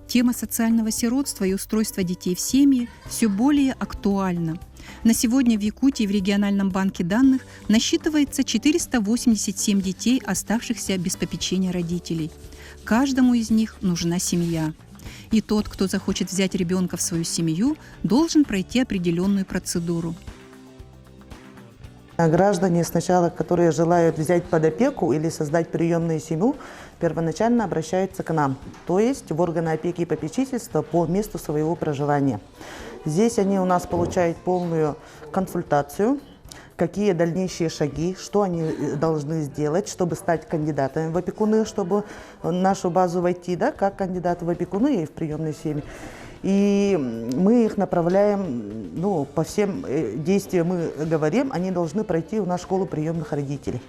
Тема социального сиротства и устройства детей в семьи все более актуальна. На сегодня в Якутии в региональном банке данных насчитывается 487 детей, оставшихся без попечения родителей. Каждому из них нужна семья. И тот, кто захочет взять ребенка в свою семью, должен пройти определенную процедуру. Граждане сначала, которые желают взять под опеку или создать приемную семью, первоначально обращаются к нам, то есть в органы опеки и попечительства по месту своего проживания. Здесь они у нас получают полную консультацию, какие дальнейшие шаги, что они должны сделать, чтобы стать кандидатами в опекуны, чтобы в нашу базу войти, да, как кандидаты в опекуны и в приемные семьи. И мы их направляем, по всем действиям мы говорим, они должны пройти у нас школу приемных родителей.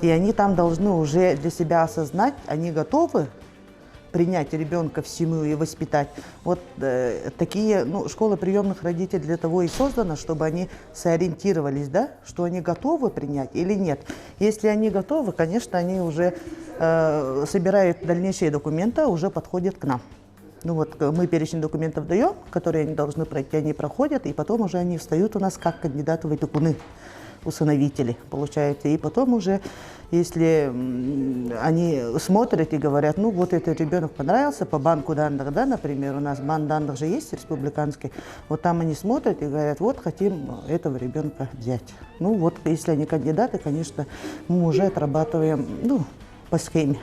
И они там должны уже для себя осознать, они готовы принять ребенка в семью и воспитать. Такие, школа приемных родителей для того и создана, чтобы они сориентировались, да, что они готовы принять или нет. Если они готовы, конечно, они уже собирают дальнейшие документы, уже подходят к нам. Мы перечень документов даем, которые они должны пройти, они проходят, и потом уже они встают у нас как кандидаты в опекуны, усыновители, получается. И потом уже, если они смотрят и говорят, этот ребенок понравился по банку данных, да, например, у нас банк данных же есть республиканский, там они смотрят и говорят, хотим этого ребенка взять. Если они кандидаты, конечно, мы уже отрабатываем, по схеме.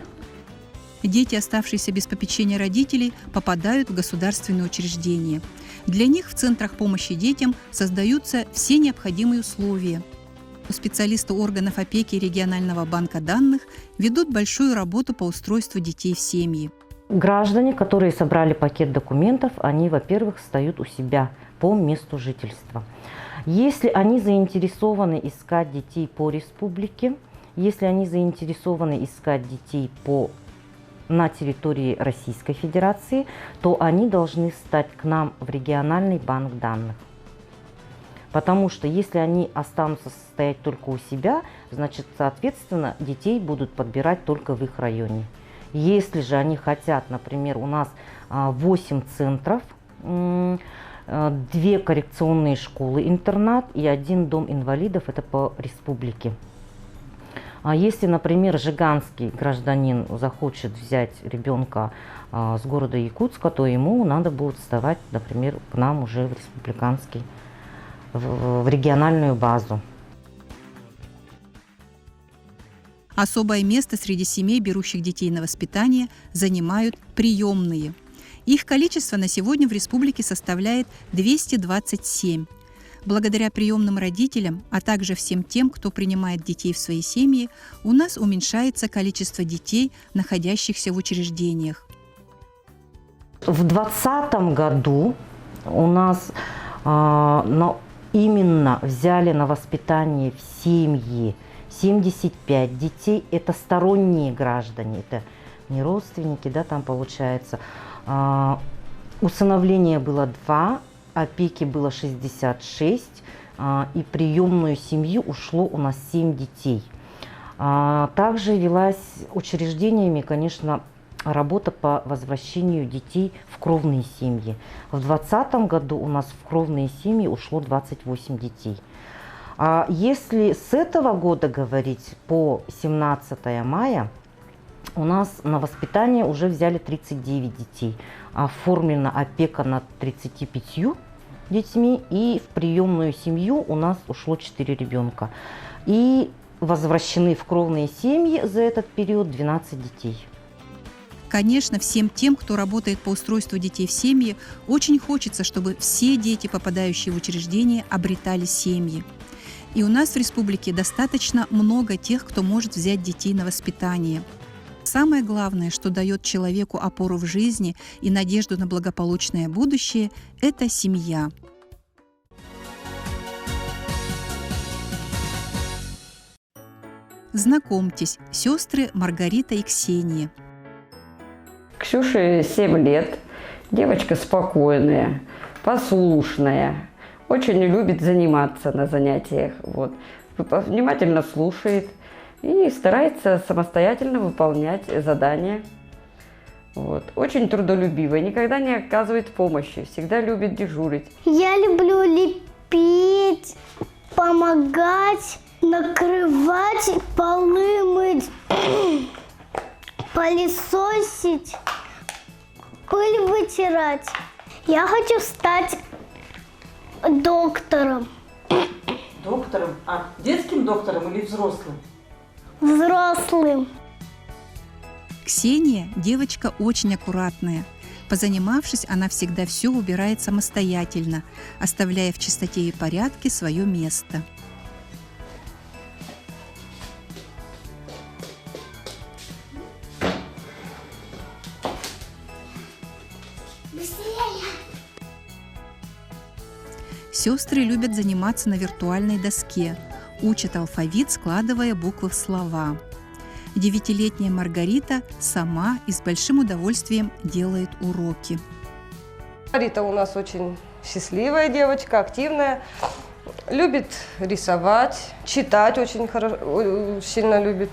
Дети, оставшиеся без попечения родителей, попадают в государственные учреждения. Для них в центрах помощи детям создаются все необходимые условия. Специалисты органов опеки и регионального банка данных ведут большую работу по устройству детей в семьи. Граждане, которые собрали пакет документов, они, во-первых, встают у себя по месту жительства. Если они заинтересованы искать детей по республике, если они заинтересованы искать детей на территории Российской Федерации, то они должны стать к нам в региональный банк данных. Потому что если они останутся стоять только у себя, значит, соответственно, детей будут подбирать только в их районе. Если же они хотят, например, у нас 8 центров, 2 коррекционные школы-интернат и 1 дом инвалидов, это по республике. А если, например, жиганский гражданин захочет взять ребенка с города Якутска, то ему надо будет вставать, например, к нам уже в республиканский, в региональную базу. Особое место среди семей, берущих детей на воспитание, занимают приемные. Их количество на сегодня в республике составляет 227. Благодаря приемным родителям, а также всем тем, кто принимает детей в свои семьи, у нас уменьшается количество детей, находящихся в учреждениях. В 2020 году у нас именно взяли на воспитание в семьи 75 детей. Это сторонние граждане, это не родственники, да, там получается. Усыновление было 2. Опеки было 66, и приемную семью ушло у нас 7 детей. Также велась учреждениями, конечно, работа по возвращению детей в кровные семьи. В 2020 году у нас в кровные семьи ушло 28 детей. Если с этого года говорить, по 17 мая, у нас на воспитание уже взяли 39 детей. Оформлена опека над 35 детьми, и в приемную семью у нас ушло 4 ребенка. И возвращены в кровные семьи за этот период 12 детей. Конечно, всем тем, кто работает по устройству детей в семьи, очень хочется, чтобы все дети, попадающие в учреждения, обретали семьи. И у нас в республике достаточно много тех, кто может взять детей на воспитание. Самое главное, что дает человеку опору в жизни и надежду на благополучное будущее – это семья. Знакомьтесь, сестры Маргарита и Ксения. Ксюше 7 лет, девочка спокойная, послушная, очень любит заниматься на занятиях, внимательно слушает и старается самостоятельно выполнять задания. Вот. Очень трудолюбивая, никогда не оказывает помощи, всегда любит дежурить. Я люблю лепить, помогать, накрывать, полы мыть, пылесосить, пыль вытирать. Я хочу стать доктором. Доктором? А детским доктором или взрослым? Взрослым. Ксения – девочка очень аккуратная. Позанимавшись, она всегда все убирает самостоятельно, оставляя в чистоте и порядке свое место. Сестры любят заниматься на виртуальной доске, учат алфавит, складывая буквы в слова. 9-летняя Маргарита сама и с большим удовольствием делает уроки. Рита у нас очень счастливая девочка, активная, любит рисовать, читать очень сильно любит.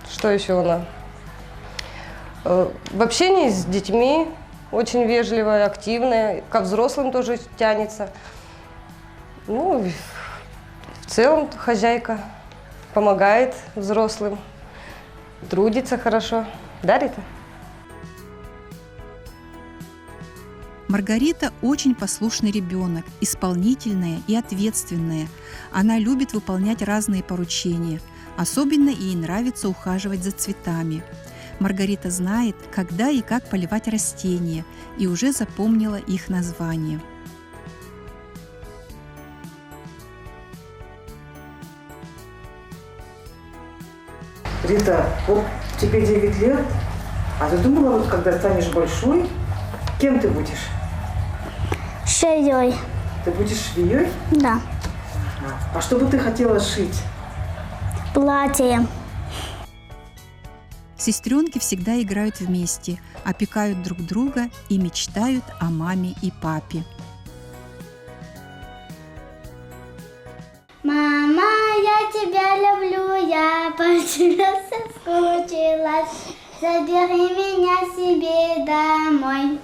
Что еще она? В общении с детьми очень вежливая, активная, ко взрослым тоже тянется. Ну, в целом хозяйка, помогает взрослым, трудится хорошо. Да, Рита? Маргарита очень послушный ребенок, исполнительная и ответственная. Она любит выполнять разные поручения. Особенно ей нравится ухаживать за цветами. Маргарита знает, когда и как поливать растения, и уже запомнила их название. Рита, вот тебе 9 лет, а ты думала, вот когда станешь большой, кем ты будешь? Шеей. Ты будешь швеей? Да. А что бы ты хотела шить? Платье. Сестренки всегда играют вместе, опекают друг друга и мечтают о маме и папе. Мама, я тебя люблю, я по тебе соскучилась. Забери меня себе домой.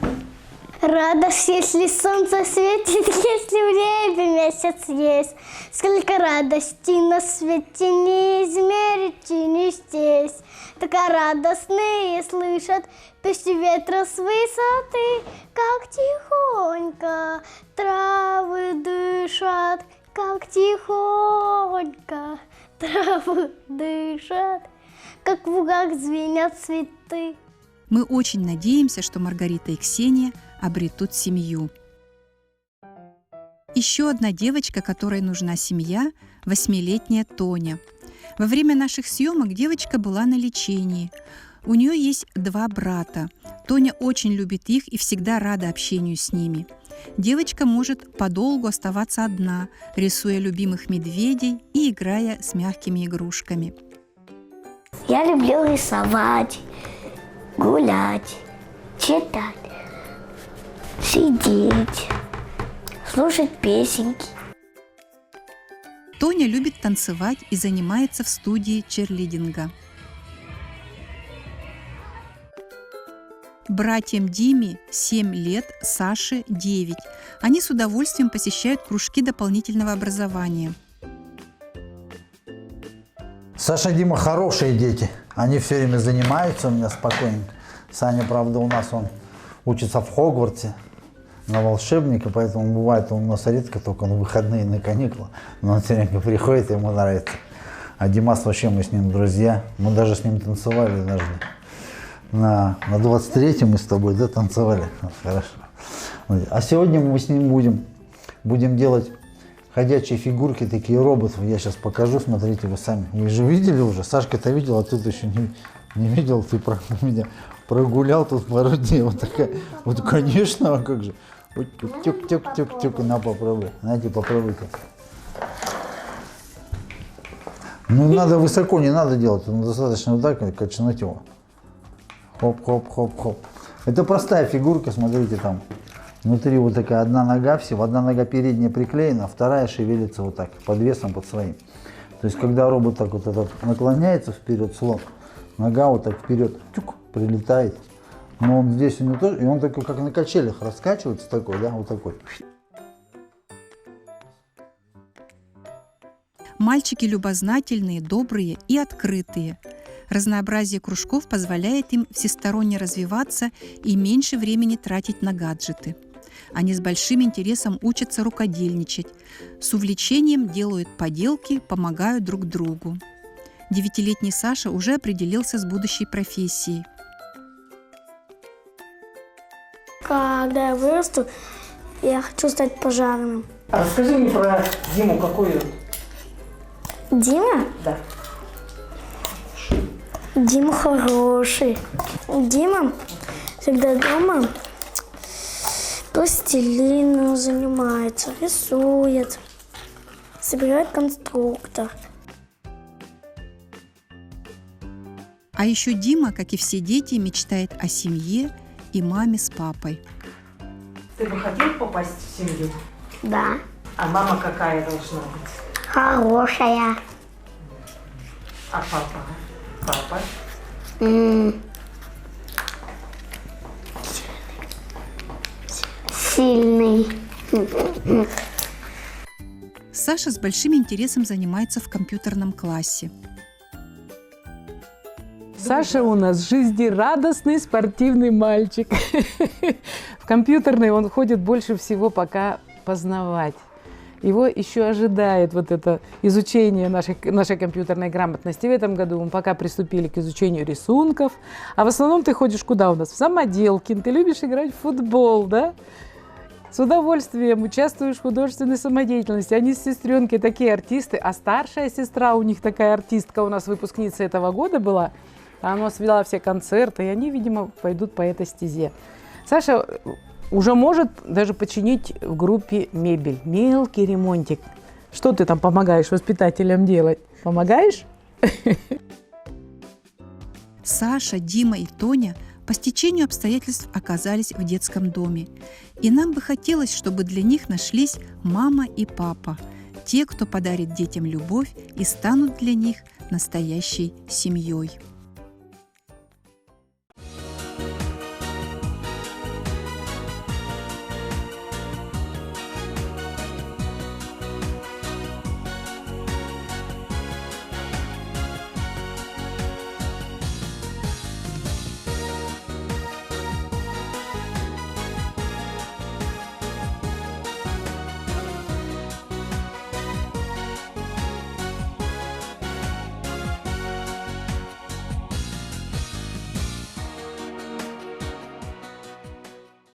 Радость, если солнце светит, если время месяц есть. Сколько радости на свете не измерить и не счесть. Так радостные слышат песню ветра с высоты, как тихонько травы дышат, как тихонько травы дышат, как в лугах звенят цветы. Мы очень надеемся, что Маргарита и Ксения обретут семью. Еще одна девочка, которой нужна семья – 8-летняя Тоня. Во время наших съемок девочка была на лечении. У нее есть 2 брата. Тоня очень любит их и всегда рада общению с ними. Девочка может подолгу оставаться одна, рисуя любимых медведей и играя с мягкими игрушками. Я люблю рисовать, гулять, читать, сидеть, слушать песенки. Тоня любит танцевать и занимается в студии черлидинга. Братьям Диме 7 лет, Саше 9. Они с удовольствием посещают кружки дополнительного образования. Саша и Дима хорошие дети. Они все время занимаются у меня спокойненько. Саня, правда, у нас он учится в Хогвартсе на волшебника, поэтому бывает он у нас редко, только на выходные, на каникулы. Но он все время приходит, ему нравится. А Димас вообще, мы с ним друзья. Мы даже с ним танцевали однажды. На 23-м мы с тобой, да, танцевали. Хорошо. А сегодня мы с ним будем делать ходячие фигурки, такие роботов. Я сейчас покажу, смотрите, вы сами. Вы же видели уже? Сашка-то видел, а ты еще не видел. Ты меня прогулял тут пару дней. Вот такая. Вот, конечно, а как же. Вот тюк-тюк-тюк-тюк. На, попробуй. Знаете, попробуйте. Ну, надо высоко, не надо делать. Достаточно вот так качнуть его. Хоп-хоп-хоп-хоп. Это простая фигурка, смотрите, там внутри вот такая одна нога всего, одна нога передняя приклеена, вторая шевелится вот так, под весом, под своим. То есть, когда робот так вот этот наклоняется вперед, слон, нога вот так вперед, тюк, прилетает. Но он здесь у него тоже, и он такой, как на качелях раскачивается, такой, да, вот такой. Мальчики любознательные, добрые и открытые. Разнообразие кружков позволяет им всесторонне развиваться и меньше времени тратить на гаджеты. Они с большим интересом учатся рукодельничать, с увлечением делают поделки, помогают друг другу. 9-летний Саша уже определился с будущей профессией. Когда я вырасту, я хочу стать пожарным. А расскажи мне про Диму, какой он? Дима? Да. Дима хороший. Дима всегда дома пластилином занимается, рисует, собирает конструктор. А еще Дима, как и все дети, мечтает о семье и маме с папой. Ты бы хотел попасть в семью? Да. А мама какая должна быть? Хорошая. А папа? Папа? Сильный. Саша с большим интересом занимается в компьютерном классе. Саша у нас жизнерадостный спортивный мальчик. В компьютерный он ходит больше всего пока познавать. Его еще ожидает вот это изучение нашей компьютерной грамотности. В этом году мы пока приступили к изучению рисунков. А в основном ты ходишь куда у нас? В самоделки. Ты любишь играть в футбол, да? С удовольствием участвуешь в художественной самодеятельности. Они с сестренкой такие артисты, а старшая сестра у них такая артистка, у нас выпускница этого года была. Она свела все концерты, и они, видимо, пойдут по этой стезе. Саша уже может даже починить в группе мебель. Мелкий ремонтик. Что ты там помогаешь воспитателям делать? Помогаешь? Саша, Дима и Тоня по стечению обстоятельств оказались в детском доме. И нам бы хотелось, чтобы для них нашлись мама и папа. Те, кто подарит детям любовь и станут для них настоящей семьей.